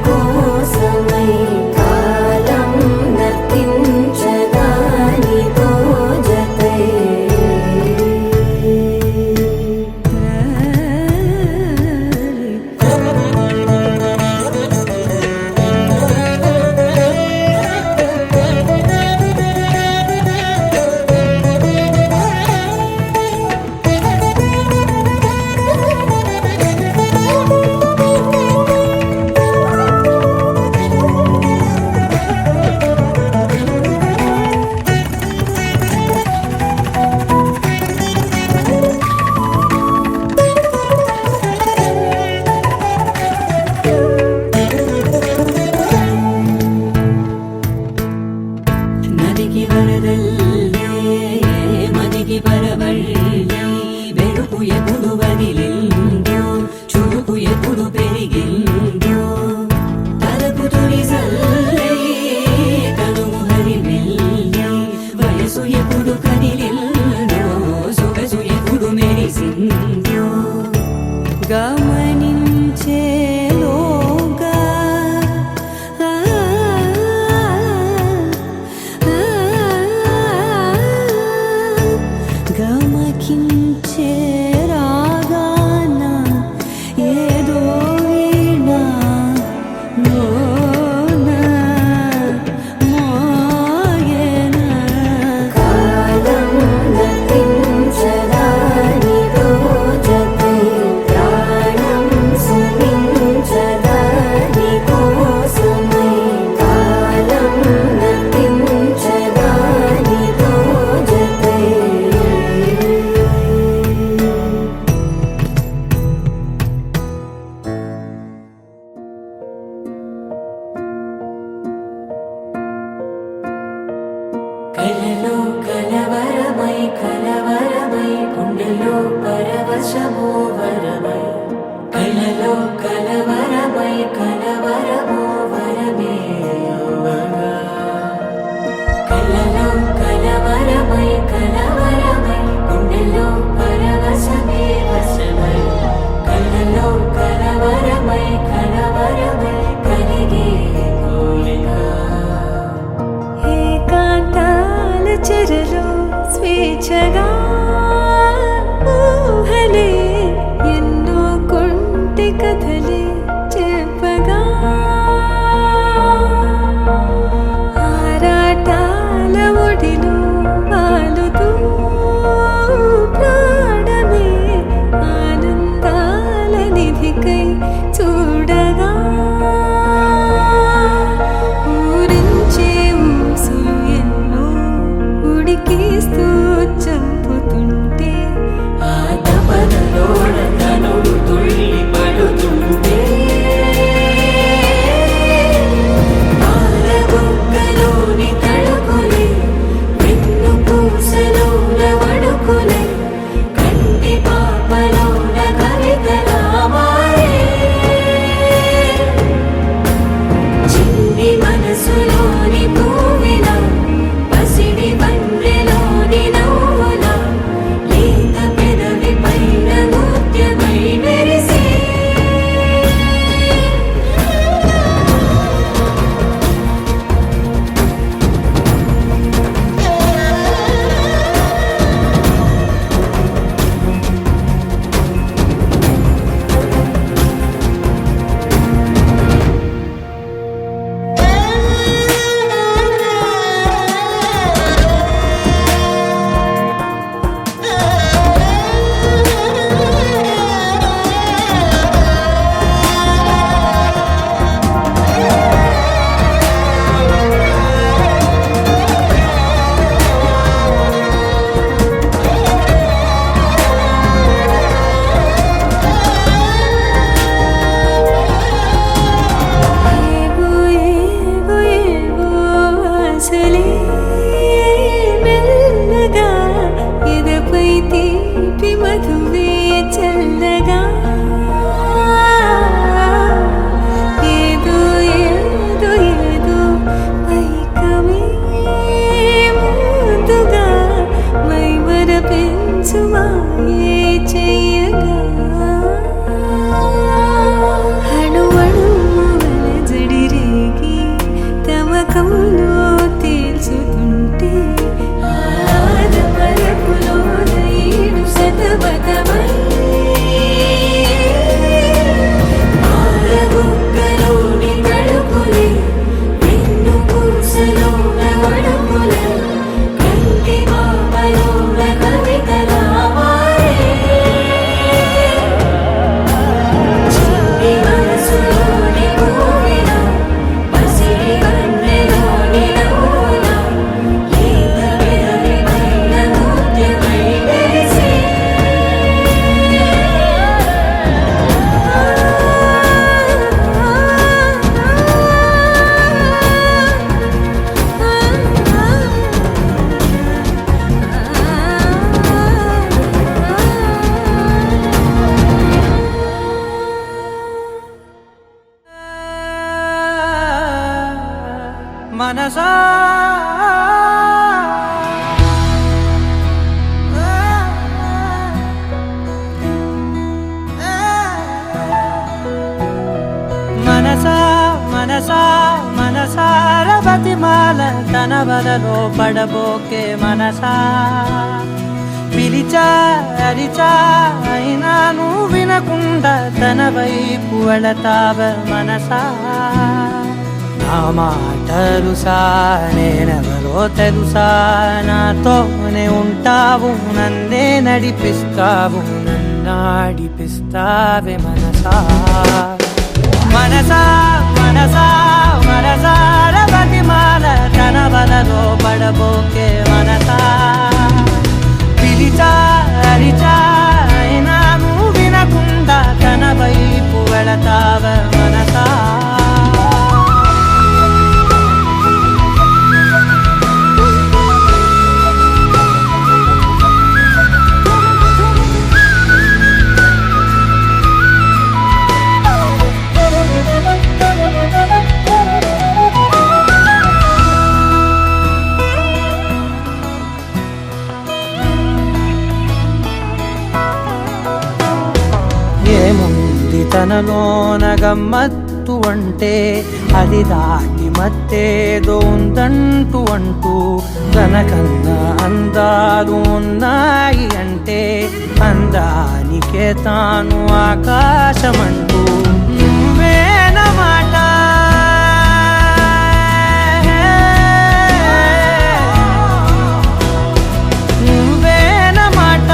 కోసమై కాలం నర్తించ కలవరమై కలవరమై గుండెలో పరవశమో వరమై కలలో కలవరమై కలవరమో వరమే యువగా కలలో కలవరమై కలవరమై గుండెలో పరవశమే వశమై కలలో కలవరమై కలవరమై కలిగే కోలిక ఏకాంతాల చెరలో స్వేచ్ఛగా ఊహలే ఎన్నో కొంటి కథలే చెప్పగా ఆరాటాల ఒడిలో వాలుతూ ప్రాణమే ఆనందాల నిధికై చూడగా ఊరించే ఊసు ఎన్నో ఉడికిస్తూ చంపుతుంటే ఆ తపనలోన తనుడు తుళ్ళి పడుతుంటే పాలబుగ్గలోని తడుకులే వెన్ను పూసలోన వడుకులే కంటి పాపలోన కవితలా మారే చిన్ని మనసులోని పూవిలా పసిడి బండ్రెలోని నవ్వులా లేత పెదవి పైన ముత్యమై మెరిసే ఏవో ఏవో ఏవో ఆశలే మెల్లగా ఎదపై తీపి మధువే చల్లగా ఏదో ఏదో ఏదో పైకమే ముందుగా మైమర పెంచుమాయే చెయ్యగా అణువణువుల జడిరేగి తమకంలో తేల్చుతుంటే ఆదమరపులోన ఈడు శతబదమై పాలబుగ్గలోని తడుకులే వెన్ను పూసలోన వడుకులే కంటి పాపలోన కవితలా మారే చిన్ని మనసులోని పూవిలా పసిడి బండ్రెలోని నవ్వులా లేత పెదవి పైన ముత్యమై మెరిసే మనసా మనసా మనసా మనసార బతిమాల తన వలలో పడబోకే మనసా పిలిచా అరిచా అయినా నువ్వు వినకుండా తన వైపు వెళతావ మనసా నా మాటలుసా నేనెవరో తెలుసా నాతోనే ఉంటావు నన్నే నడిపిస్తావు నన్నాడిపిస్తావే మనసా మనసా మనసా మనసార బతిమాల తన వలలో పడబోకే మనసా పిలిచా అరిచా అయినా నువ్వు వినకుండా తన వైపు వెళతావ మనసా తనలోన గమ్మత్తు అంటే అది దాటి మత్తేదో ఉందంటూ అంటూ తనకన్నా అందాలు ఉన్నాయి అంటే అందానికే తాను ఆకాశమంటూ నువ్వేనమాట నువ్వేనమాట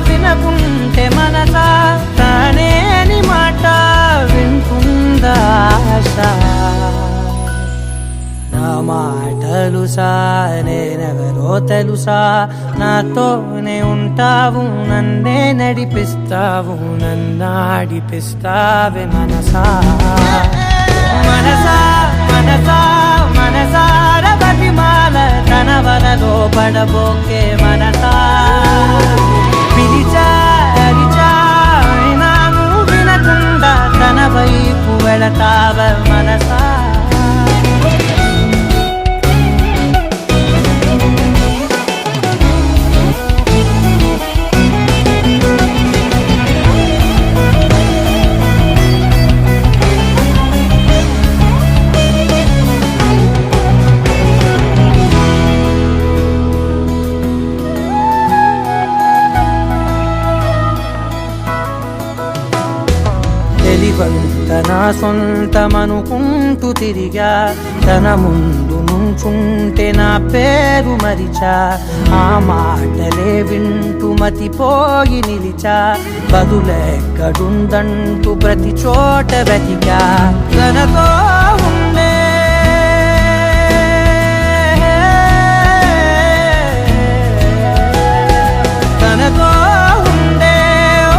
వినకుంటే మనసా తానేని మాట వింటుందా ఆశ నా మాటలు సా నేనెవరో తెలుసా నాతోనే ఉంటావు నన్నే నడిపిస్తావు నన్నాడిపిస్తావే మనసా మనసా మనసా మనసార బతిమాల తన వలలో పడబోకే మనసా పిలిచా అరిచా అయినా నువ్వు వినకుండా తన వైపు వెళతావ మనసా తన సొంతమనుకుంటూ తిరిగా తన ముందు నుంచుంటే నా పేరు మరిచా ఆ మాటలే వింటూ మతిపోయి నిలిచా బదులెక్కడుందంటూ ప్రతి చోట వెతికా తనతో ఉండే తనతో ఉండే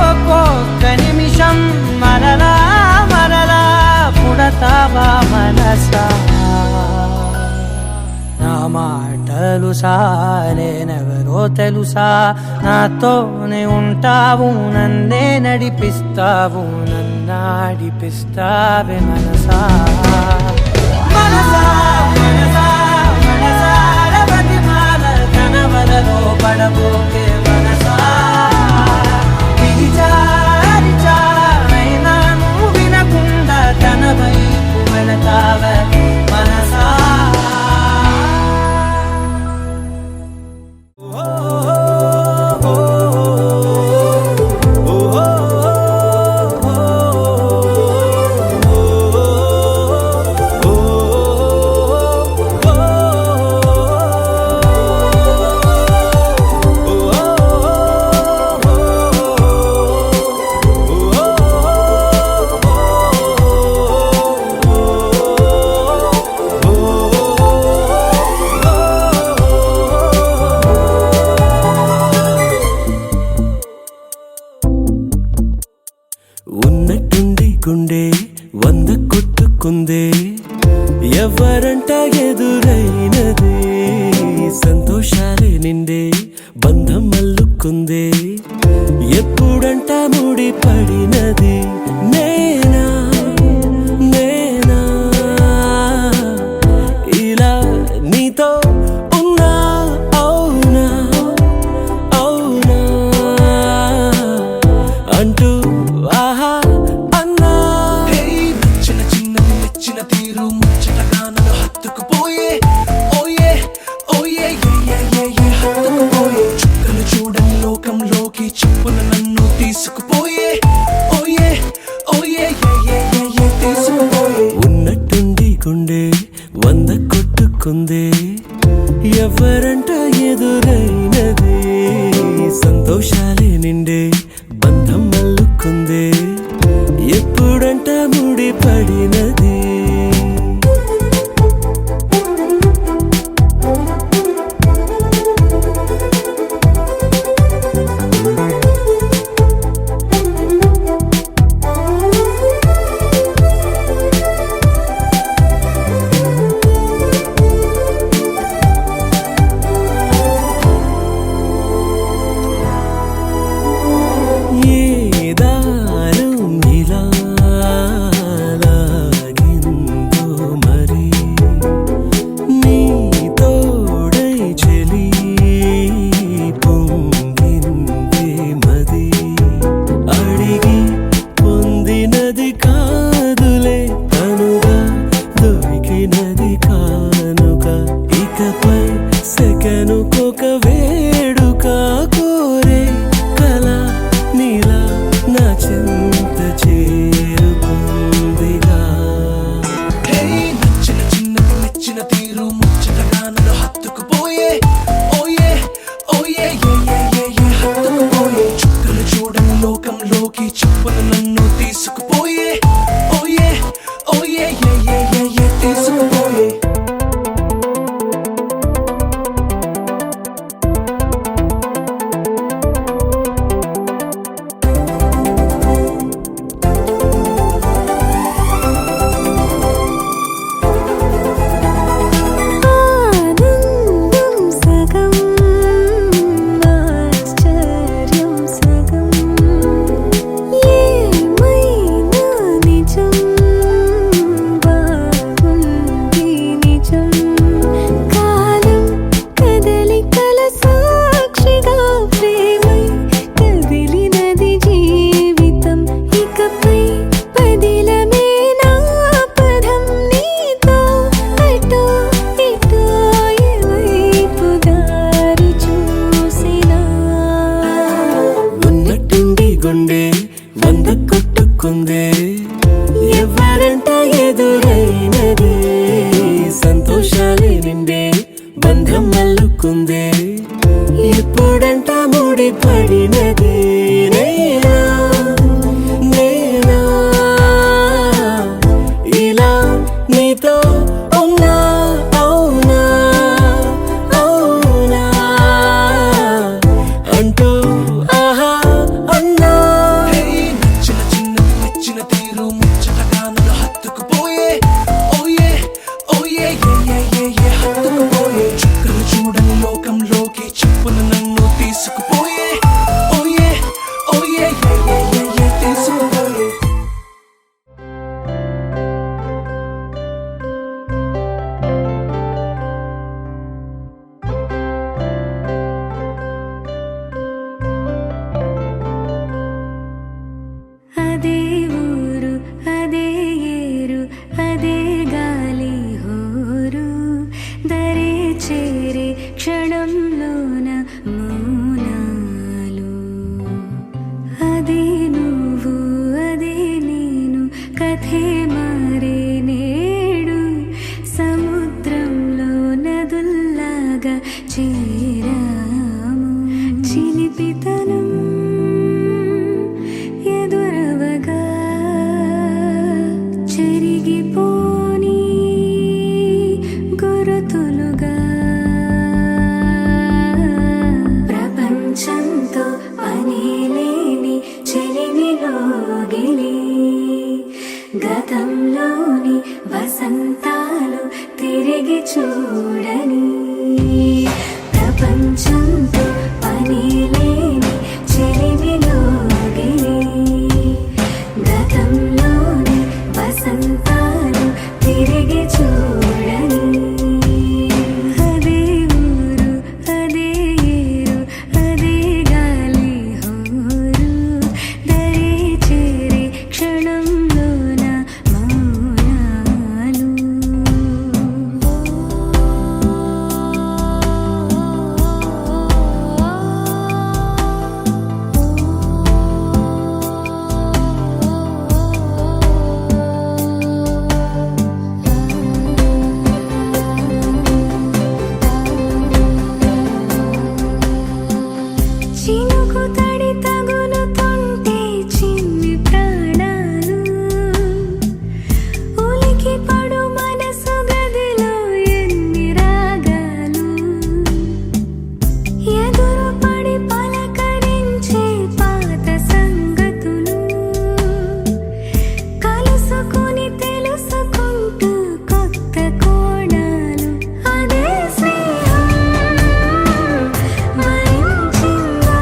ఒక్కొక్క నిమిషం మరలా పుడతావా మనసా నా మాటలు సా నేనెవరో తెలుసా నాతోనే ఉంటావు నన్నే నడిపిస్తావు నన్నాడిపిస్తావే మనసా మనసా మనసా మనసార బతిమాల తన వలలో పడబోకే మనసా పిలిచా అరిచా అయినా నువ్వు వినకుండా తన వైపు వెళతావ మనసా ఉన్నట్టుండి గుండె 100 కొట్టుకుందే ఎవరంట ఎదురైనదే సంతోషాలే నిండే బంధం అల్లుకుందే ఎప్పుడంట ముడి పడినది నేనా నేనా ఇలా నీతో ఉన్నా అవునా అవునా అంటూ ఆహా అన్నా చిన్న చిన్నది మెచ్చిన తీరు ముచ్చటగా నన్ను హత్తుకుపోయే ఓయే ఓయే హత్తుకుపోయే చుక్కలు చూడని లోకంలోకి చెప్పున నన్ను తీసుకుపోయే ఓయే ఓయే తీసుకుపోయే ఉన్నట్టుండి గుండె 100 కొట్టుకుందే ఎవరంట ఎదురైనదే సంతోషాలే నిండే బంధం అల్లుకుందే ఎప్పుడంట ముడి పడినది తిరిగి చూడని ప్రపంచంతో పని లేని చెలిమిలోగిలి గతంలోని వసంతాలు తిరిగి చూడని అదే ఊరు అదే ఏరు అదే గాలి హోరు దరి చేరి క్షణంలోన మౌనాలు చినుకు తడి తగులుతుంటే చిన్ని ప్రాణాలు ఉలికి పడు మనసు గదిలో ఎన్ని రాగాలు ఎదురు పడి పలకరించే పాత సంగతులు కలుసుకుని తెలుసుకుంటూ కొత్త కోణాలు అదే స్నేహం మరించిందా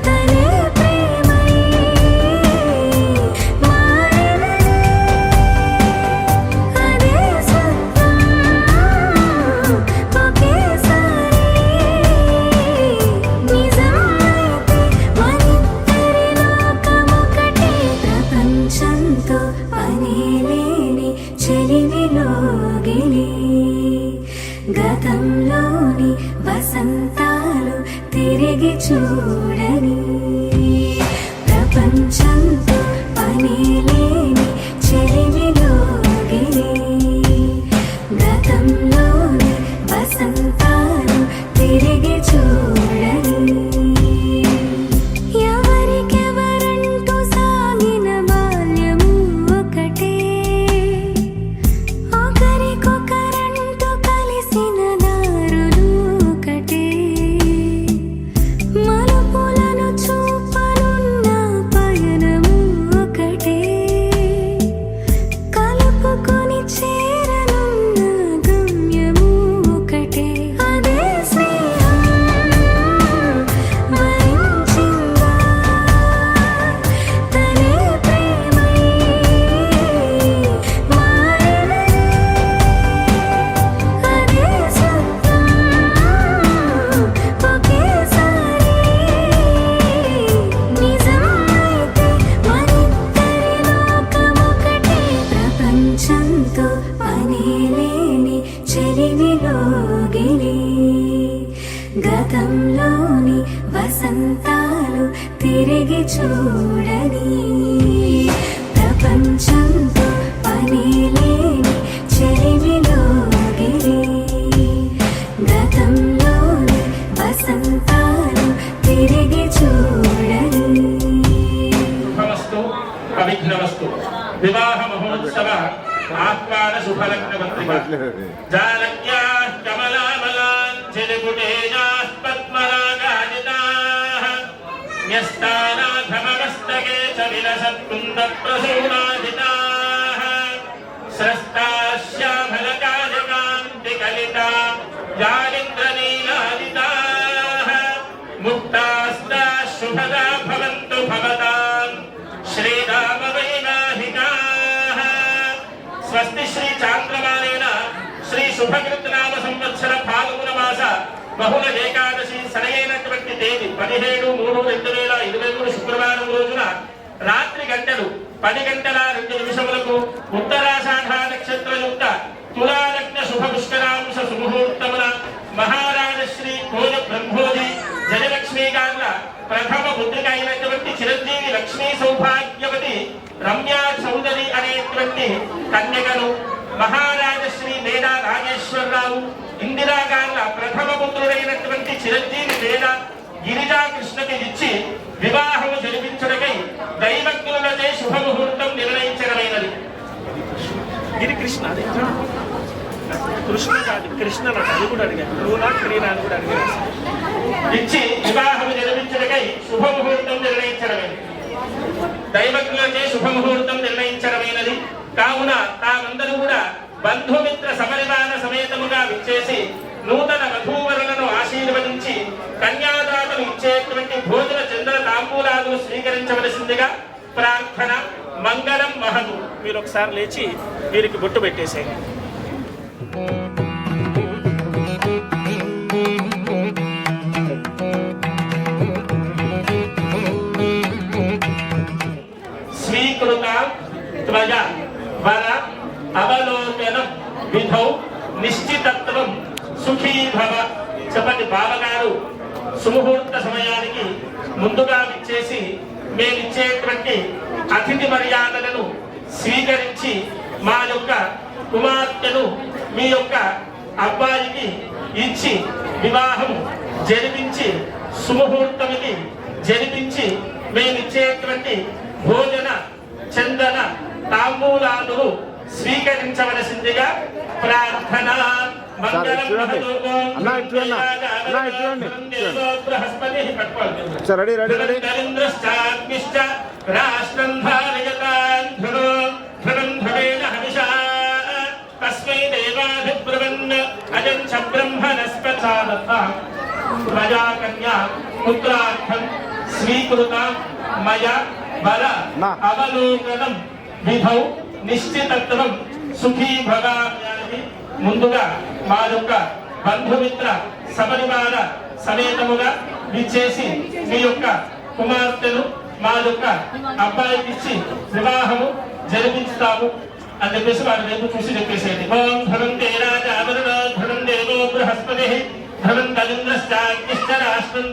తనే ప్రేమై మారినది అదే సత్యం ఒకేసారి నిజమైతే మనిద్దరి లోకమొకటే ప్రపంచంతో పని లేని చెలిమిలోగిలి గతంలోని వసంతాలు తిరిగి చూడని ప్రపంచంతో పని లేని చెలిమిలోగిలి గతంలోని వసంతాలు తిరిగి చూడని ఎవరికెవరంటూ సాగిన బాల్యము ఒకటే ఒకరికొకరంటూ కలిసిన దారులు ఒకటే మలుపులను చూపనున్న పయనము ఒకటే కలుపుకొని చేరనున్న గమ్యము ఒకటే అదే స్నేహం మరించిందా తనే ప్రేమై మారినది అదే సత్యం ఒకేసారి నిజమైతే మనిద్దరి లోకమొకటే ప్రపంచంతో పని లేని చెలిమిలోగిలి గతంలోని వసంతాలు తిరిగి చూడని ప్రపంచంతో పని లేని చెలిమిలోగిలి గతంలోని వసంతాలు తిరిగి చూడని శుభమస్తు అవిఘ్నమస్తు వివాహ మహోత్సవ ఆహ్వాన శుభలగ్న పత్రిక జానక్యా కమలామలాంఛలిపుటేజా పద్మరాగాజితాః న్యస్తానాథమస్తకే చ విలసత్కుంద ప్రసూనాజితాః స్రస్తాశ్యామలకాజకాంతి కలితా జాలింద్రనీలాదితాః ముక్తాస్తా శుభదా భవంతు భవతాం శ్రీరామ వైవాహికాః స్వస్తి శ్రీ చాంద్రమానేన శ్రీ శుభకృతనామ సంవత్సర ఫాల్గుణ మాస బహుళ ఏకాదశి సరైనటువంటి తేదీ 17/3/2023 శుక్రవారం రోజున రాత్రి గంటలు 10:02 ఉత్తరాషాఢ నక్షత్రయుక్త తులాలగ్న శుభ పుష్కరాంశ సుముహూర్తమున మహారాజ శ్రీ కోజ బ్రహ్మోజి జయలక్ష్మీ గార్ల ప్రథమ పుత్రిక అయినటువంటి చిరంజీవి లక్ష్మీ సౌభాగ్యవతి రమ్యా చౌదరి అనేటువంటి కన్యకను మహారాజ శ్రీ మేడా రాజేశ్వరరావు ఇందిరా గార్ల ప్రథమ పుత్రుడైనటువంటి చిరంజీవి మేడా గిరిజా కృష్ణకి ఇచ్చి వివాహము జరిపించడకై దైవజ్ఞులచే శుభముహూర్తం నిర్ణయించడమైనది. గిరికృష్ణ కృష్ణ కాదు కృష్ణ అది కూడా అడిగాను నువ్వు నా క్రీడా అని కూడా అడిగాను ఇచ్చి వివాహము జరిపించడకై శుభముహూర్తం నిర్ణయించడమైనది. దైవజ్ఞులచే శుభముహూర్తం నిర్ణయించడమైనది. కావున తామందరూ కూడా బంధుమిత్ర సమరిమాన సమేతముగా విచ్చేసి నూతన వధూవరులను ఆశీర్వదించి కన్యాదాతలు ఇచ్చేటువంటి భోజన చంద్ర తాంబూలాలను స్వీకరించవలసిందిగా ప్రార్థన. మంగళం మహదు. మీరు ఒకసారి లేచి వీరికి బొట్టు పెట్టేసేయండి. స్వీకృత త్వయ వర అవలోకనం విధౌ నిశ్చితత్వం సుఖీ భవ. చెప్పండి బావగారు సుముహూర్త సమయానికి ముందుగా విచ్చేసి మేమిచ్చేటువంటి అతిథి మర్యాదలను స్వీకరించి మా యొక్క కుమార్తెను మీ యొక్క అబ్బాయికి ఇచ్చి వివాహం జరిపించి సుముహూర్తమికి జరిపించి మేమిచ్చేటువంటి భోజన చందన తాంబూలాలను స్వీకరించవలసిందిగా ప్రార్థన. మంగళం రాష్ట్రం తస్మై దేవాధిబ్రవన్ అజం చ బ్రహ్మణస్పచాదత్త ప్రజాకన్యా పుత్రార్థం స్వీకృత మయ బల అవలోకనం విధౌ నిశ్చితత్వం సుఖీ భగాన్ని ముందుగా మా యొక్క బంధుమిత్ర సపరివార సమేతముగా విచ్చేసి మీ యొక్క కుమార్తెను మా యొక్క అబ్బాయికి ఇచ్చి వివాహము జరిపించుతాము అని చెప్పేసి వారి వైపు చూసి చెప్పేసేది. ఓం ధనం తేరాజ అవరుణ ధనం దేవో బృహస్పతి ధనం కళింద్రశ్చాగ్నిశ్చ రాష్ట్రం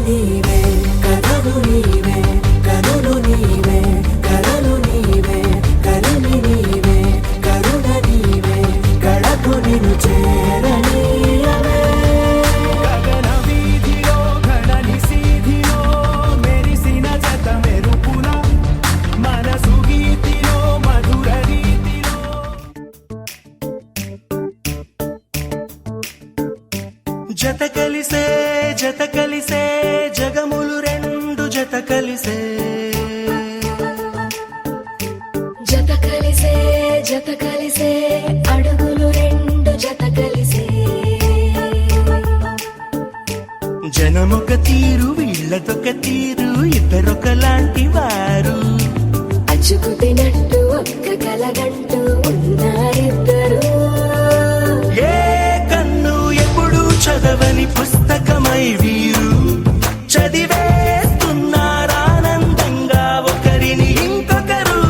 నీవే కథలు నీవే కరులు నీవే కరలు నీవే కరుని నీవే కరుణ నీవే కడకు నిను చేరనీయవే. గగన వీధిలో ఘనని సీధిలో మెరిసిన జత మెరుపుల మనసు గీతిలో మధుర రీతిలో జత కలిసే జగములు రెండు జత కలిసే అడుగులు రెండు జత కలిసే జనమొక తీరు వీళ్ళదొక తీరు ఇద్దరొకలాంటి వారు అచ్చుకు తినట్టు ఒక్క కలగంటూ ఉన్నారిద్దరు. ఏ కన్ను ఎప్పుడు చదవని పుస్తకమై వీరు చదివేస్తున్నారానందంగా ఒకరిని ఇంకొకరు.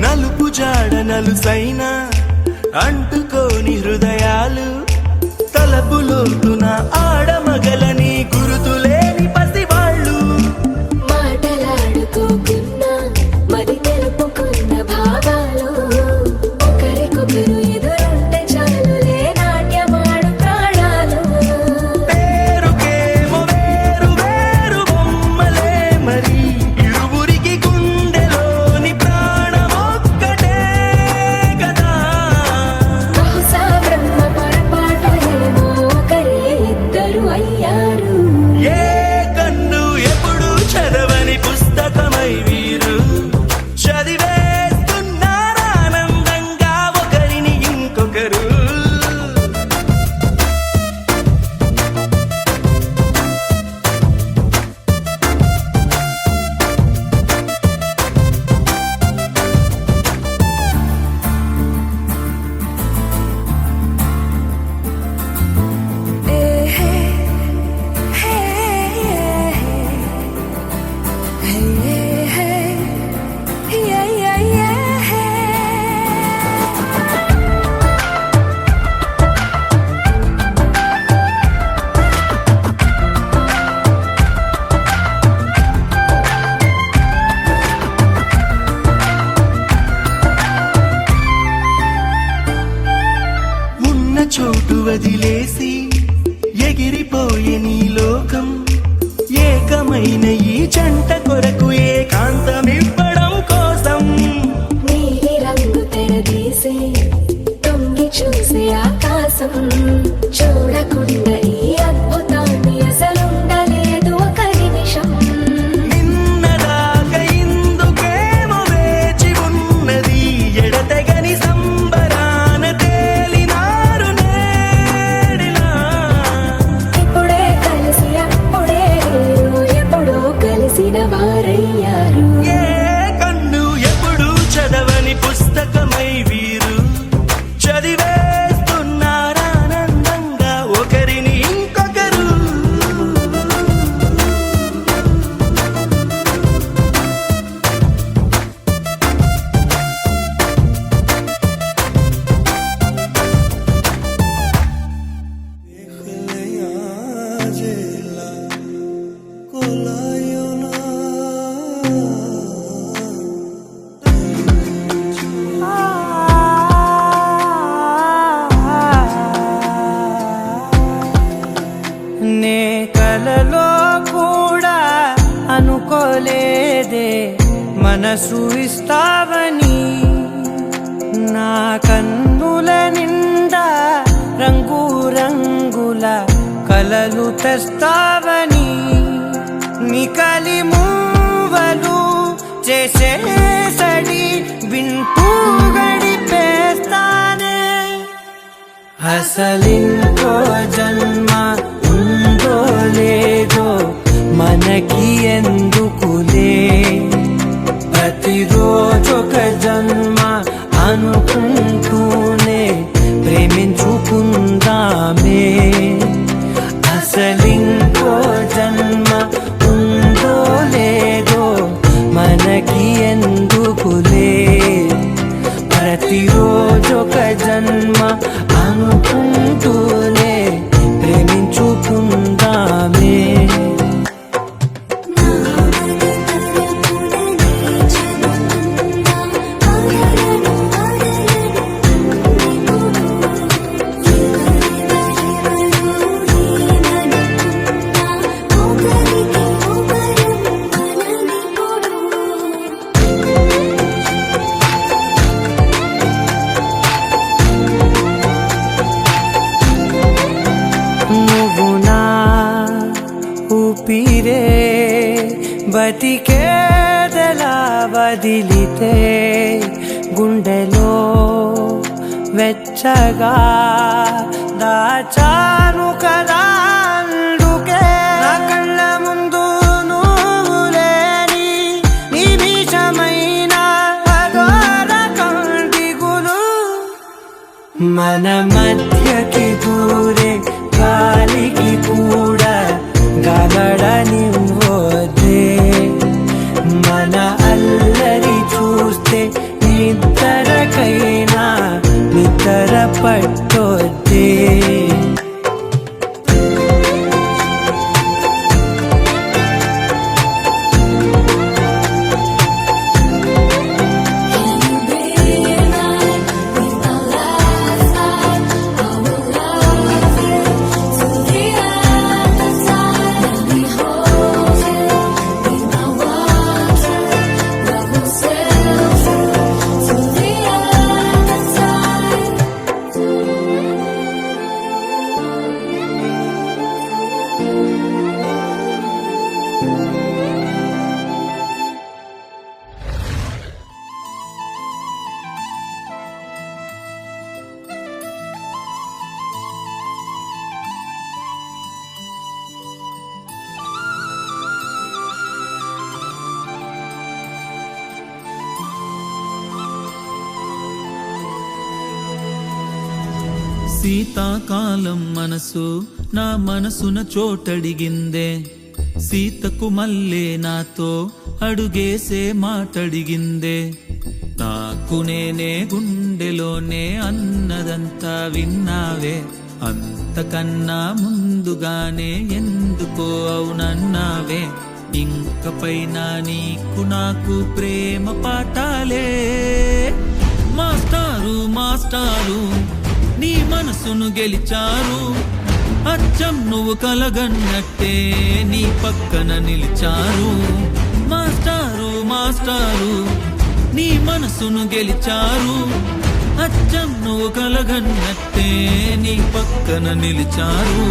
నలుపు జాడ నలుసైన అంటుకోని హృదయాలు తలపులోతున ఆడమగలని గురుతులేని పసివాళ్ళు మాటలాడుకోకున్నా మరి తెలుపుకున్న భావాలు ఒకరికొకరు ఎదురుంటే చాలులే నాట్యమాడు ప్రాణాలు. పేరుకేమో వేరు వేరు బొమ్మలే మరి ఇరువురికి గుండెలోని ప్రాణమొక్కటే కదా. బహుశా బ్రహ్మ పొరపాటు ఏమో ఒకరి చోటు వదిలేసి ఎగిరిపోయే నీ లోకం ఏకమైన ఈ జంట కొరకు ఏకాంతమివ్వడం కోసం నీలి రంగు తెరదీసే తొంగి చూసే ఆకాశం చూడకుండా ఈ అద్భుతాన్ని అసలుండలేదు ఒక నిమిషం నిన్నదాకా ఇందుకేమో వేచి ఉన్నది ఎడతెగని సంబరాన తేలినారు నేడిలా ఇప్పుడే కలిసి అప్పుడే లేరు ఎప్పుడో కలిసిన వారయ్యారు ఏ కన్ను ఎప్పుడు చదవని పుస్తకమై వీరు చదివేస్తున్నారానందంగా ఒకరిని ఇంకొకరు నే కలలో కూడా అనుకోలేదే మనసు ఇస్తావని నా కన్నుల నిండా రంగు రంగుల కలలు తెస్తావని నికలి మూవలు చేసేసడి వింటూ గడిపేస్తానే అసలింకో జన్మ ఉందో లేదో మనకి ఎందుకులే ప్రతిరోజొక జన్మ అనుకుంటూనే ప్రేమించుకుందామే అసలింకో జన్మ ఉందో లేదో మనకి ఎందుకులే ప్రతిరోజొక జన్మ అనుకుంటూనే ప్రేమించుకుందామే నువ్వు నా ఊపిరే బతికేదలా వదిలితే గుండెలో వెచ్చగా దాచాను కదా అందుకే నా కళ్ళ ముందు నువ్వు లేని నిమిషమైన అఘోర కంటిగులు మన మధ్యకి దూరే గాలికి కూడా గలడనివ్వదే మన అల్లరి చూస్తే నిద్రకైనా నిద్ర పట్టొద్దే శీతాకాలం మనసు నా మనసున చోటడిగిందే సీతకు మల్లే నాతో అడుగేసే మాటడిగిందే నాకు నేనే గుండెలోనే అన్నదంతా విన్నావే అంతకన్నా ముందుగానే ఎందుకో అవునన్నావే ఇంకపైన నీకు నాకు ప్రేమ పాఠాలే మాస్టారు మాస్టారు నీ మనసు మనసును గెలిచారు అచ్చం నువ్వు కలగన్నట్టే నీ పక్కన నిలిచారు మాస్టారు మాస్టారు నీ మనసును గెలిచారు అచ్చం నువ్వు కలగన్నట్టే నీ పక్కన నిలిచారు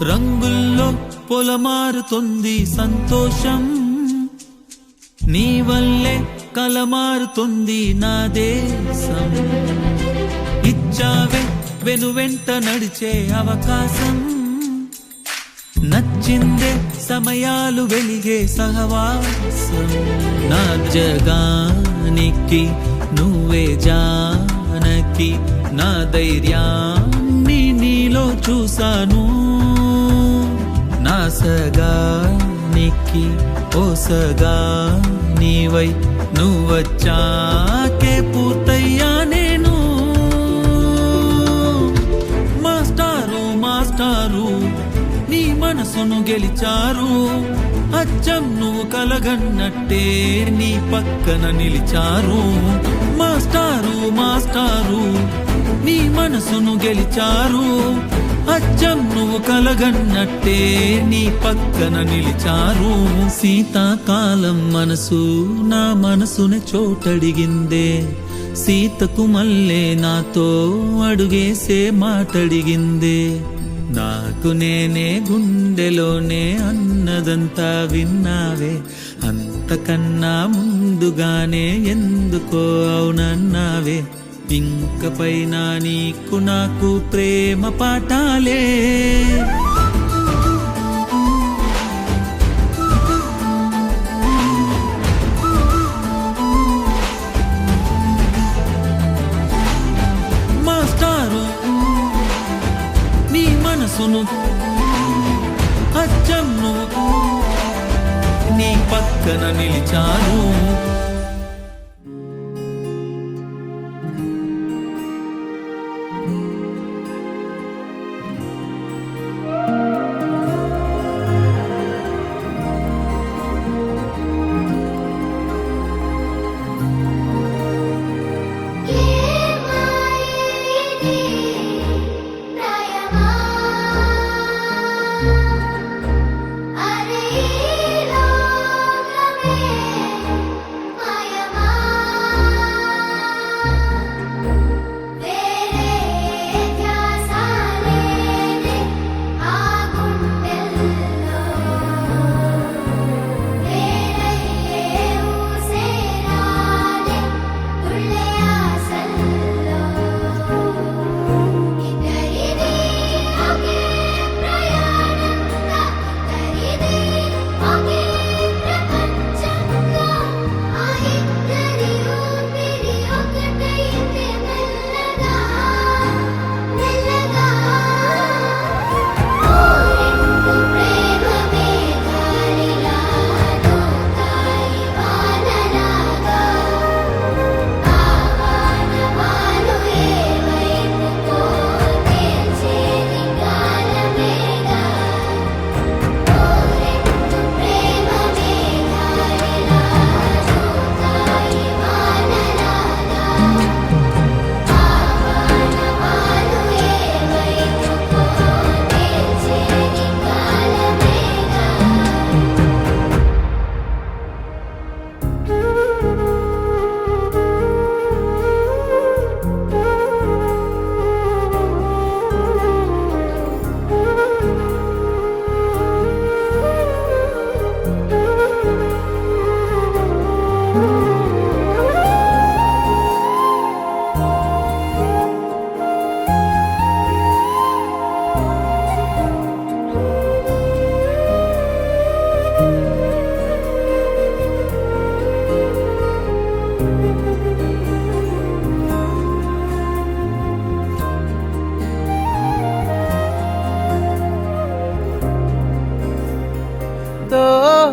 రంగుల్లో పొలమారుతుంది సంతోషం నీ వల్లే కలమారుతుంది నా దేశం ఇచ్చావే వెనువెంట నడిచే అవకాశం నచ్చిందే సమయాలు వెలిగే సహవాసం నా జగానికి నువ్వే జానకి నా ధైర్యాన్ని నీలో చూసాను నా సగానికి ఓ సగా నీవై నువ్వొచ్చాకే పూర్తయ్యా నేను మాస్టారు మాస్టారు నీ మనసును గెలిచారు అచ్చం నువ్వు కలగన్నట్టే నీ పక్కన నిలిచారు మాస్టారు మాస్టారు నీ మనసును గెలిచారు అచ్చం నువ్వు కలగన్నట్టే నీ పక్కన నిలిచారు శీతాకాలం మనసు నా మనసుని చోటడిగిందే సీతకు మల్లే నాతో అడుగేసే మాటడిగిందే నాకు నేనే గుండెలోనే అన్నదంతా విన్నావే అంతకన్నా ముందుగానే ఎందుకో అవునన్నావే ఇంక పైన నీకు నాకు ప్రేమ పాఠాలే మాస్టారు నీ మనసును అచ్చం నువ్వు నీ పక్కన నిలిచారు అరే లోకమే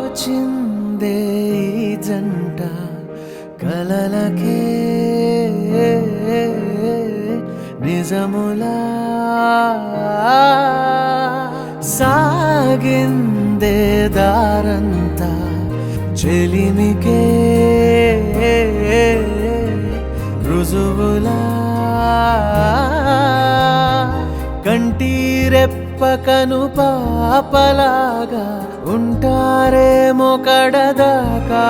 దోచిందే ఈ జంట కలలకే నిజములా సాగిందే దారంతా చెలిమికే రుజువులా కంటి రెప్పకను పాపలాగా ఉంటారేమో కడదాకా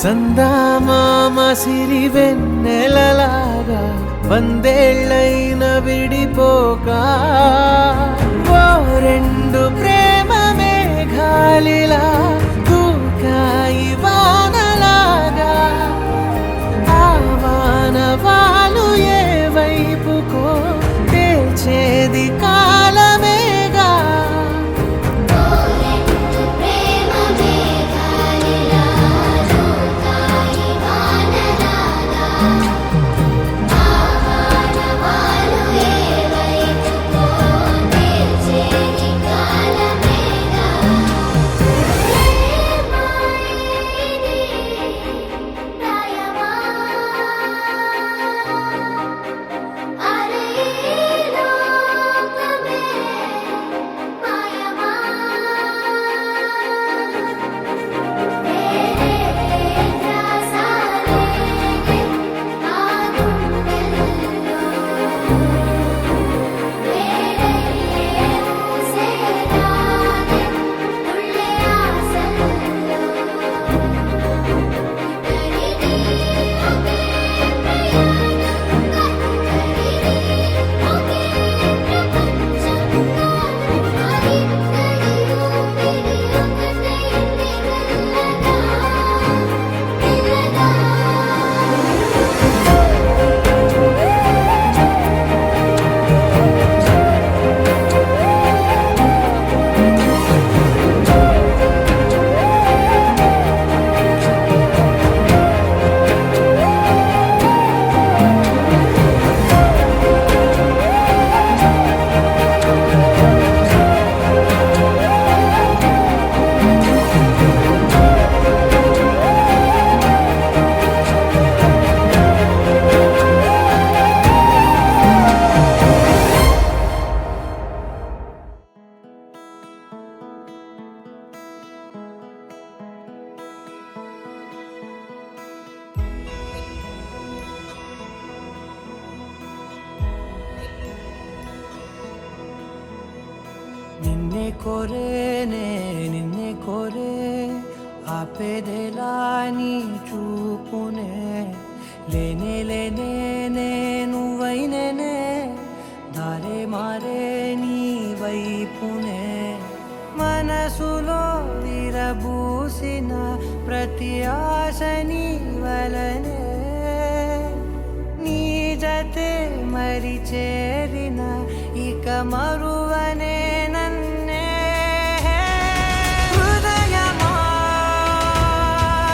సందామామ సిరి వెన్నెలలాగా వందేళ్ళైన విడిపోక ఓ రెండు ప్రేమ మేఘాలిలా దూకాయి వానలాగా ఆ వానవాలు ఏ వైపుకో తేల్చేది కాలమేగా నిన్నే కోరేనే నిన్నే కోరే ఆపేదేలా నీ చూపునే లేనే లేనే నువ్వైనేనే దారే మారే నీ వైపునే మనసులో విరబూసిన ప్రతి ఆశ నీ వలనే నీ జతే మరి చేరిన ఇక మరువనే నన్నే హృదయమా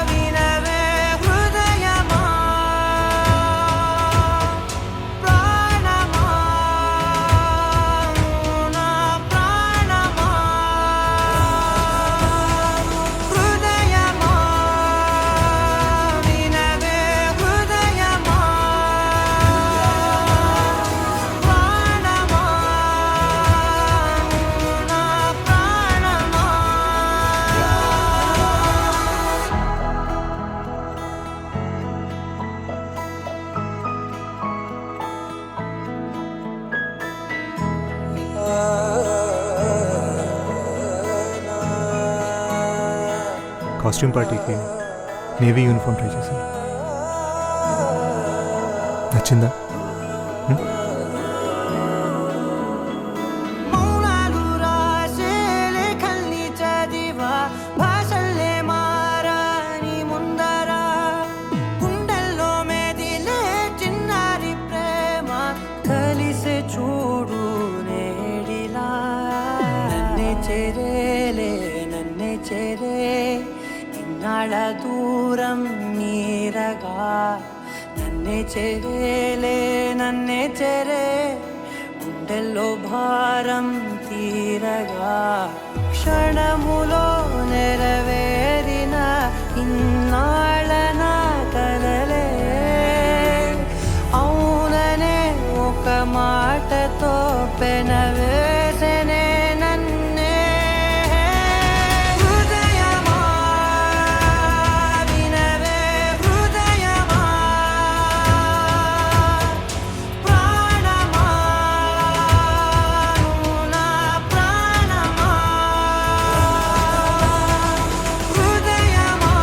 వినవే హృదయమా ప్రాణమా నా ప్రాణమా హృదయమా వినవే హృదయమా ప్రాణమా నా ప్రాణమా కాస్ట్యూమ్ పార్టీకి నేవీ యూనిఫామ్ ట్రై చేశాను. నచ్చిందా? మౌనాలు రాసే లేఖల్ని చదివా భాషల్లే మారాని ముందర గుండెల్లో మెదిలే చిన్నారి ప్రేమ కలిసే చూడు నేడిలా నన్నే చేరేలే నన్నే చేరే ఇన్నాళ్ళ దూరం మీరగా నన్నే చేరేలే నన్నే చేరే గుండెల్లో భారం తీరగా క్షణములో నెర పెనవేసెనే నన్నే హృదయమా వినవే హృదయమా ప్రాణమా నువ్వు నా ప్రాణమా హృదయమా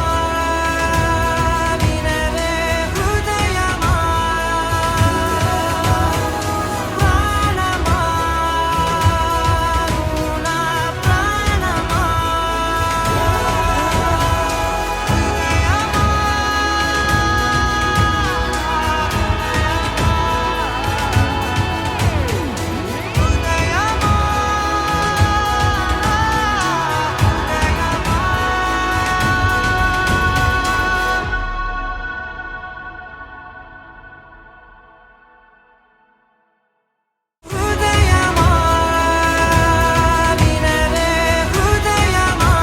వినవే హృదయమా ప్రాణమా నువ్వు నా ప్రాణమా హృదయమా వినవే హృదయమా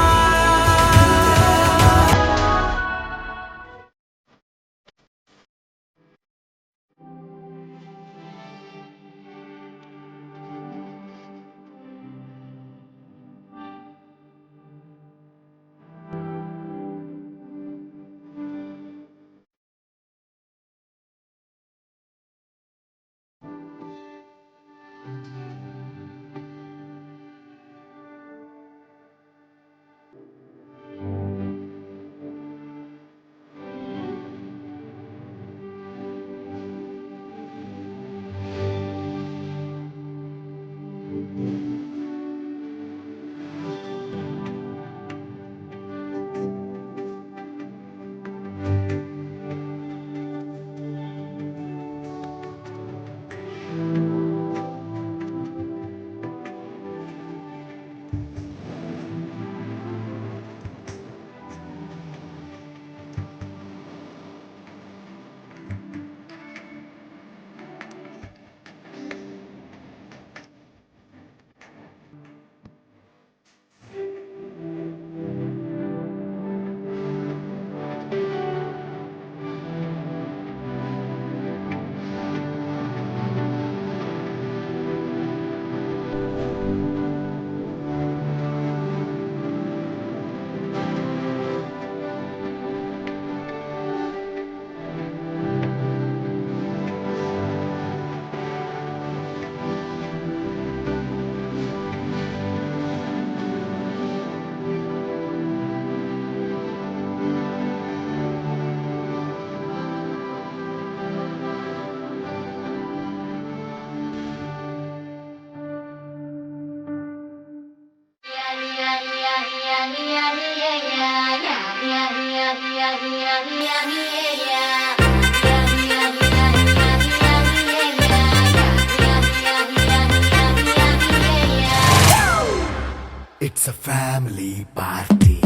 It's a family party.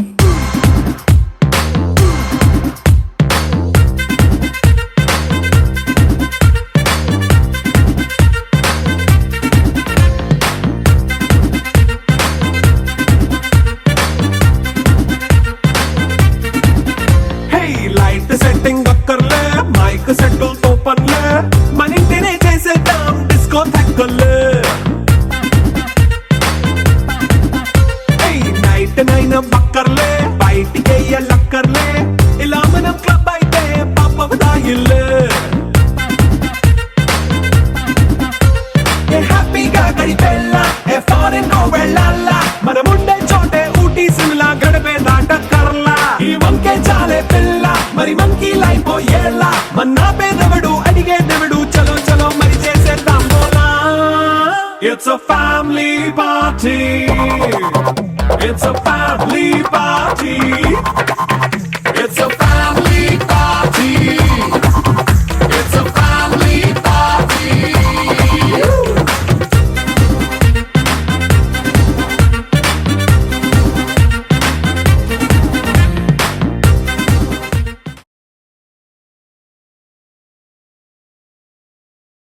Hey, light setting అక్కర్లే మైక్ సెట్టుల్ తో పనిలే మన ఇంటినే చేసేద్దాం డిస్కో థక్కర్లే నైట్ నైన్ బక్కర్లే బయటికి లక్కర్లే ఇలా మనం క్లబ్ అయితే పాప దాయిల్లే హ్యాపీగా గడిపెళ్ళ ఏ ఫారెన్ కో వెళ్ళాల మనం ఉండే చోటే ఊటీ సిమ్లా గడిపే దాటక్కర్లా ఈ వంకే చాలే పిల్ల మరి మంకీ లైఫ్ ఏళ్ళ మన్నా పేదవడు అడిగే దేవుడు చలో చలో మరి చేసేద్దాం బోలా it's a family party. It's a family party.